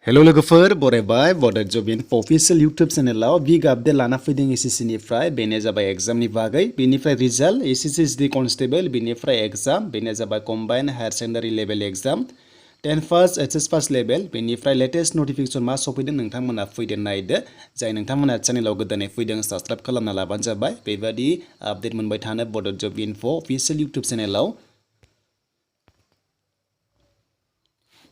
hello लोगोफोर बरायबाय बड जब इनफो अफिशियल यूट्यूब चैनेलाव बिग आपडेट लाना फैदों एसएससी निफ्राय बेनो जाबाय एग्जामनि बागै बेनिफ्राय रिजाल्ट एसएससी कॉन्स्टेबल बेनिफ्राय एग्जाम बेनो जाबाय combined higher secondary level exam 10 pass HS pass level बेनिफ्राय लेटेस्ट नोटिफिकेशन मा सफैदों नोंथांमोना फैदों नायदो जाय नोंथांमोना चैनेलाव गोदानै फैदों सब्सक्राइब खालामना लाबानो जाबाय बेबादि आपडेट मोनबाय थानो बड जब इनफो अफिशियल यूट्यूब चैनेलाव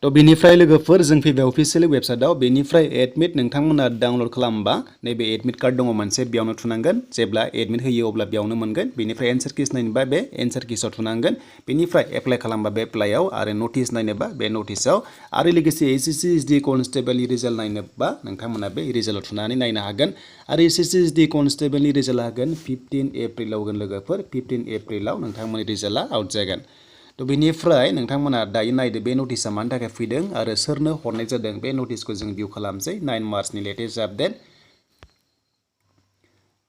तो बेनिफ्राय लोगोफोर जों फैबाय अफिशियल वेबसाइटआव बेनिफ्राय एडमिट नोंथांमोना डाउनलोड खालामबा नैबे एडमिट कार्ड दङ मोनसे बेयावनो थुनांगोन जेब्ला एडमिट होयो अब्ला बेयावनो मोनगोन बेनिफ्राय एन्सार किस नायनोबा बे एन्सार किसआव थुनांगोन बेनिफ्राय एप्लाइ खालामबा बे एप्लाइआव आरो नोटिस नायनोबा बे नोटिसआव आरो लोगोसे एसएससी कॉन्स्टेबलनि रिजाल्ट नायनोबा नोंथांमोना बे रिजाल्टआव थुनानै नायनो हागोन आरो एसएससी कॉन्स्टेबलनि रिजाल्ट होगोन 15 एप्रिलाव होगोन लोगोफोर 15 एप्रिलाव नोंथांमोननि रिजाल्टआ आउट जागोन तो बेनिफ्राय नोंथांमोना दायो नायदो बे नोटिसआ मानि थाखाय फैदों आरो सोरनो हरनाय जादों बे नोटिसखौ जों भिउ खालामसै 9 मार्चनि लेटेस्ट आपडेट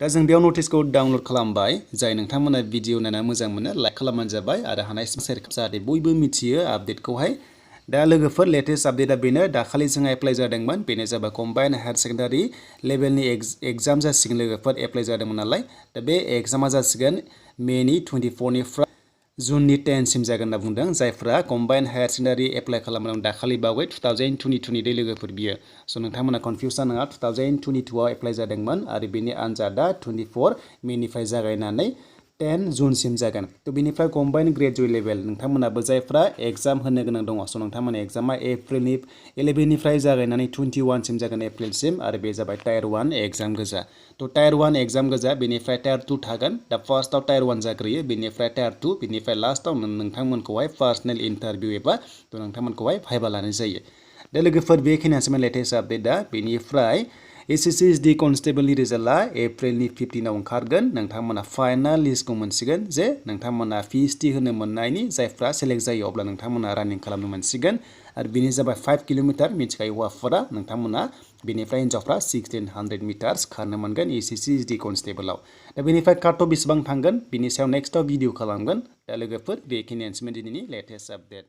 दा जों बेयाव नोटिसखौ डाउनलोड खालामबाय जाय नोंथांमोना भिडिअ नायना मोजां मोनो लाइक खालामबानो जाबाय आरो हानायसिम शेयार जाहाथे बयबो मिथियो आपडेटखौहाय दा लोगोफोर लेटेस्ट आपडेटआ बेनो दाखालि जोंहा एप्लाइ जादोंमोन बेनो जाबाय कम्बाइन्ड हायर सेकेंडारि लेभेलनि एग्जाम जासिगोन लोगोफोर एप्लाइ जादोंमोन नालाय दा बे एग्जामा जासिगोन मेनि 24 निफ्राय जुननि 10 सिम जागोन होनना बुंदों जायफ्रा कम्बाइन्ड हायर सेकेंडारि एप्लाइ खालामदों दाखालि बावै 2022 नि लोगोफोर बियो स' नोंथांमोना कनफिउस जानाङा 2022 आव एप्लाइ जादोंमोन आरो बेनि आनजादा 24 मेनिफ्राय जागायनानै 10 जुनसिम जागोन थ' बेनिफ्राय कम्बाइन्ड ग्रेजुवेट लेभेल नोंथांमोनाबो जायफ्रा एग्जाम होनो गोनां दङ स' नोंथांमोना एग्जामा एप्रिलनि 11 निफ्राय जागायनानै 21 सिम जागोन एप्रिलसिम आरो बे जाबाय टायार 1 एग्जाम गोजा थ' टायार 1 एग्जाम गोजा बेनिफ्राय टायार 2 थागोन दा फार्स्टआव टायार 1 जाग्रोयो बेनिफ्राय टायार 2 बेनिफ्राय लास्टआव नोंथांमोनखौहाय पार्सनेल इन्टारभिउ एबा नोंथांमोनखौहाय भाइभा लानाय जायो दा लोगोफोर बेखिनियानोसैमोन लेटेस्ट आपडेटआ बेनिफ्राय एसएससी कॉन्स्टेबलनि रिजाल्टआ एप्रिलनि 15 आव ओंखारगोन नोंथांमोना फाइनाल लिस्टखौ मोनसिगोन जे नोंथांमोना पिएचडि होनो मोननायनि जायफ्रा सेलेक्ट जायो अब्ला नोंथांमोना रानिं खालामनो मोनसिगोन आरो बेनि जाबाय 5 किल'मिटार मिथिखायो हौवाफोरा नोंथांमोना बेनिफ्राय हिन्जावफ्रा 1600 मिटार्स खारनो मोनगोन एसएससी कॉन्स्टेबलआव दा बेनिफ्राय काट अफ बेसेबां थांगोन बिनि सायाव नेक्स्टआव भिडिअ खालामगोन दा लोगोफोर बेखिनियानोसैमोन दिनैनि लेटेस्ट आपडेट